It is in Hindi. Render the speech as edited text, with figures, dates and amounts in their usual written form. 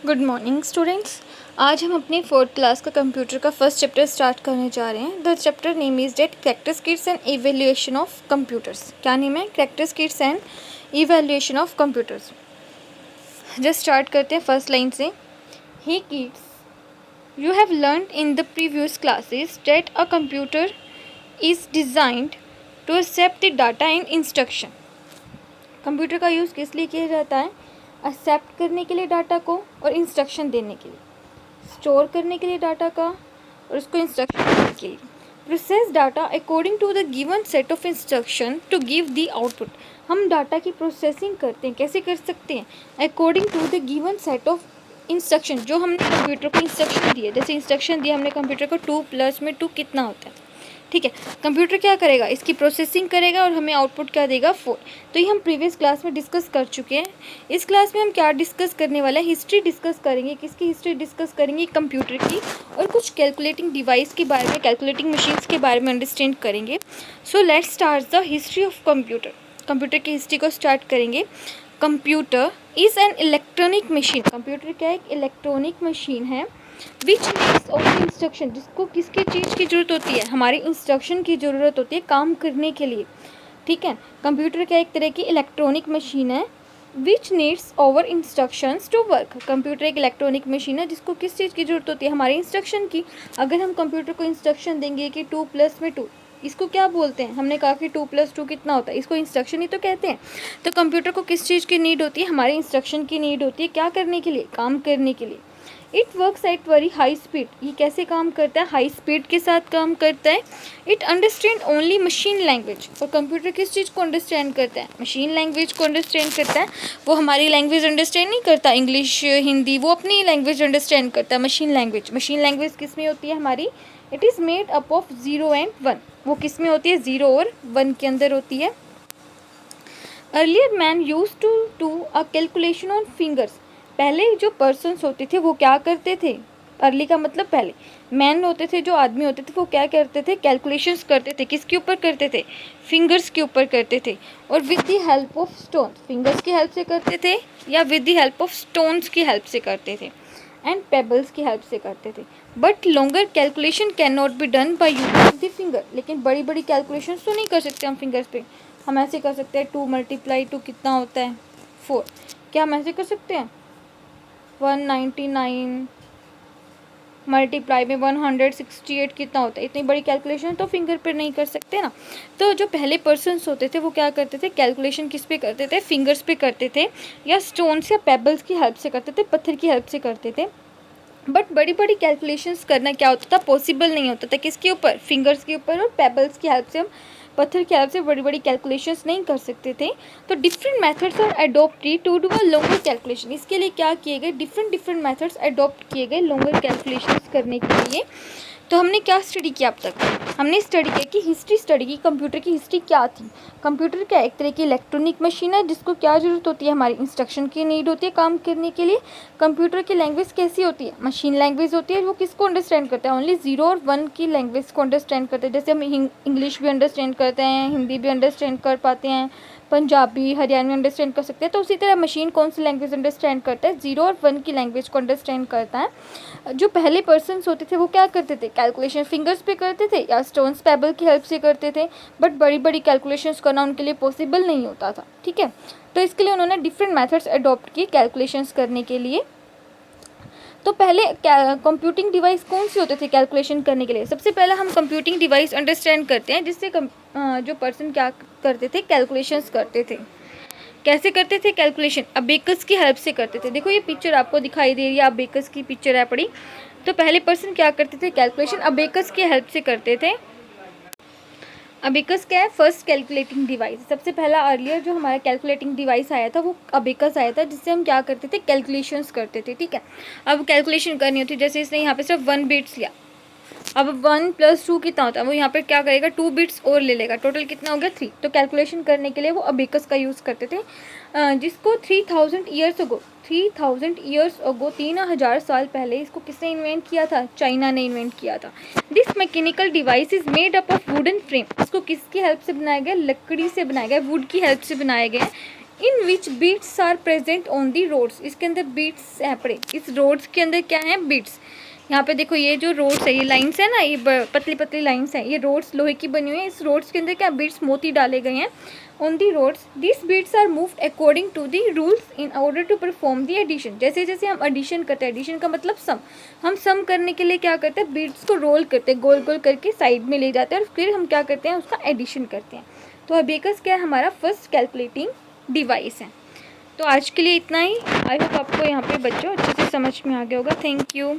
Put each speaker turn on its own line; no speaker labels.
Good morning students. आज हम अपनी फोर्थ क्लास का कंप्यूटर का फर्स्ट चैप्टर स्टार्ट करने जा रहे हैं। The chapter name is that characteristics and evaluation of computers. क्या नेम है? Characteristics and evaluation of computers. Just start करते हैं फर्स्ट लाइन से। Hey kids, you have learned in the previous classes that a computer is designed to accept the data and instruction. Computer का यूज़ किस लिए किया जाता है? एक्सेप्ट करने के लिए डाटा को और इंस्ट्रक्शन देने के लिए, स्टोर करने के लिए डाटा का और उसको इंस्ट्रक्शन देने के लिए। Process data according to the given set of instruction to give the output. हम डाटा की प्रोसेसिंग करते हैं, कैसे कर सकते हैं? According to the given set of instruction, जो हमने कंप्यूटर को इंस्ट्रक्शन दिए। जैसे इंस्ट्रक्शन दिया हमने कंप्यूटर को 2 + में 2 कितना होता है, ठीक है। कंप्यूटर क्या करेगा? इसकी प्रोसेसिंग करेगा और हमें आउटपुट क्या देगा? 4। तो ये हम प्रीवियस क्लास में डिस्कस कर चुके हैं। इस क्लास में हम क्या डिस्कस करने वाले हैं? हिस्ट्री डिस्कस करेंगे। किसकी हिस्ट्री डिस्कस करेंगे? कंप्यूटर की, और कुछ कैलकुलेटिंग डिवाइस के बारे में, कैलकुलेटिंग मशीन्स के बारे में अंडरस्टैंड करेंगे। So let's start the history of computer. Computer की हिस्ट्री को स्टार्ट करेंगे। Computer is an electronic machine. Computer क्या है? एक इलेक्ट्रॉनिक मशीन है विच नीड्स ऑफ इंस्ट्रक्शन, जिसको किसकी चीज़ की ज़रूरत होती है? हमारी इंस्ट्रक्शन की ज़रूरत होती है काम करने के लिए, ठीक है। कंप्यूटर क्या एक तरह की इलेक्ट्रॉनिक मशीन है which needs over instructions to work. Computer एक इलेक्ट्रॉनिक मशीन है जिसको किस चीज़ की ज़रूरत होती है? हमारी इंस्ट्रक्शन की। अगर हम कंप्यूटर को इंस्ट्रक्शन देंगे कि 2 + में 2, इसको क्या बोलते हैं? हमने कहा कि 2 + 2 कितना होता है, इसको इंस्ट्रक्शन ही तो कहते हैं। तो कंप्यूटर को किस चीज़ की नीड होती है? हमारी इंस्ट्रक्शन की नीड होती है। क्या करने के लिए? काम करने के लिए। It works at very high speed. ये कैसे काम करता है? हाई स्पीड के साथ काम करता है। It understand only machine language. और कंप्यूटर किस चीज़ को अंडरस्टैंड करता है? मशीन लैंग्वेज को अंडरस्टैंड करता है। वो हमारी लैंग्वेज अंडरस्टैंड नहीं करता, इंग्लिश हिंदी, वो अपनी लैंग्वेज अंडरस्टैंड करता है, मशीन लैंग्वेज। मशीन लैंग्वेज किस में होती है हमारी? It is made up of 0 and 1। वो किस में होती है? 0 और 1 के अंदर होती है। Earlier man use to do a calculation on fingers. पहले जो पर्सन्स होते थे वो क्या करते थे? अर्ली का मतलब पहले। मैन होते थे, जो आदमी होते थे, वो क्या करते थे? कैलकुलेशंस करते थे। किसके ऊपर करते थे? फिंगर्स के ऊपर करते थे। और with the help of stone, fingers की हेल्प से करते थे या with the help of stones की हेल्प से करते थे, एंड पेबल्स की हेल्प से करते थे। But longer calculation can not be done by using the finger. लेकिन बड़ी बड़ी कैलकुलेशंस तो नहीं कर सकते हम फिंगर्स पे। हम ऐसे कर सकते हैं 2 × 2 कितना होता है? 4। क्या हम ऐसे कर सकते हैं? 199 मल्टीप्लाई में 168 कितना होता है? इतनी बड़ी कैलकुलेशन तो फिंगर पर नहीं कर सकते ना। तो जो पहले पर्सन्स होते थे वो क्या करते थे? कैलकुलेशन किस पे करते थे? फिंगर्स पे करते थे, या स्टोन्स या पेबल्स की हेल्प से करते थे, पत्थर की हेल्प से करते थे। बट बड़ी बड़ी कैलकुलेशंस करना क्या होता था? पॉसिबल नहीं होता था। किसके ऊपर? फिंगर्स के ऊपर। और पेबल्स की हेल्प से, हम पत्थर की हेल्प से बड़ी बड़ी कैलकुलेशंस नहीं कर सकते थे। तो different methods are adopted to do a longer calculation. इसके लिए क्या किए गए? डिफरेंट मेथड्स अडोप्ट किए गए लॉन्गर कैलकुलेशंस करने के लिए। तो हमने क्या स्टडी किया अब तक? हमने स्टडी किया कि हिस्ट्री स्टडी की, कंप्यूटर की हिस्ट्री क्या थी। कंप्यूटर क्या एक तरह की इलेक्ट्रॉनिक मशीन है जिसको क्या ज़रूरत होती है? हमारी इंस्ट्रक्शन की नीड होती है काम करने के लिए। कंप्यूटर की लैंग्वेज कैसी होती है? मशीन लैंग्वेज होती है। वो किसको अंडरस्टैंड करता है? ओनली 0 और 1 की लैंग्वेज को अंडरस्टैंड करते हैं। जैसे हम इंग्लिश भी अंडरस्टैंड करते हैं, हिंदी भी अंडरस्टैंड कर पाते हैं, पंजाबी हरियाणवी अंडरस्टैंड कर सकते हैं। तो उसी तरह मशीन कौन सी लैंग्वेज अंडरस्टैंड करता है? 0 और 1 की लैंग्वेज को अंडरस्टैंड करता है। जो पहले पर्सन्स होते थे वो क्या करते थे? कैलकुलेशन फिंगर्स पे करते थे या स्टोन्स पेबल की हेल्प से करते थे। बट बड़ी बड़ी कैलकुलेशंस करना उनके लिए पॉसिबल नहीं होता था, ठीक है। तो इसके लिए उन्होंने डिफरेंट मेथड्स अडॉप्ट किए कैलकुलेशंस करने के लिए। तो पहले कंप्यूटिंग डिवाइस कौन से होते थे कैलकुलेशन करने के लिए? सबसे पहले हम कंप्यूटिंग डिवाइस अंडरस्टैंड करते हैं जिससे जो पर्सन क्या करते थे? कैलकुलेशंस करते थे। कैसे करते थे कैलकुलेशन? अबेकस की हेल्प से करते थे। देखो ये पिक्चर आपको दिखाई दे रही है, अबेकस की पिक्चर है पड़ी। तो पहले पर्सन क्या करते थे? कैलकुलेशन अबेकस की हेल्प से करते थे। अबेकस क्या है? First calculating device. सबसे पहला अर्लियर जो हमारा कैलकुलेटिंग डिवाइस आया था वो अबेकस आया था, जिससे हम क्या करते थे? कैलकुलेशंस करते थे, ठीक है। अब कैलकुलेशन करनी होती है, जैसे इसने यहाँ पे सिर्फ 1 बिट्स लिया। अब 1 + 2 कितना होता है? वो यहाँ पर क्या करेगा? 2 बिट्स और ले लेगा। टोटल कितना हो गया? 3। तो कैलकुलेशन करने के लिए वो अबेकस का यूज़ करते थे, जिसको 3000 ईयर्स अगो 3000 साल पहले इसको किसने इन्वेंट किया था? चाइना ने इन्वेंट किया था। This mechanical device is made up of wooden frame. इसको किसकी हेल्प से बनाया गया? लकड़ी से बनाया गया, वुड की हेल्प से बनाया गया। In which beats are present on the roads. इसके अंदर बीट्स है पड़े, इस रोड्स के अंदर क्या है, बीट्स। यहाँ पे देखो ये जो रोड्स है, ये लाइंस है ना, ये पतली पतली लाइंस है, ये रोड्स लोहे की बनी हुई है। इस रोड्स के अंदर क्या बीट्स, मोती डाले गए हैं on the roads. This beads are moved according to the rules in order to perform the addition. जैसे जैसे हम एडिशन करते हैं, एडिशन का मतलब सम, हम सम करने के लिए क्या करते हैं, बीट्स को रोल करते हैं, गोल गोल करके साइड में ले जाते हैं और फिर हम क्या करते हैं, उसका एडिशन करते हैं। तो अबेकस क्या है, हमारा फर्स्ट कैलकुलेटिंग डिवाइस है। तो आज के लिए इतना ही। आई होप आपको यहाँ पे बच्चों अच्छे से समझ में आ गया होगा। Thank you.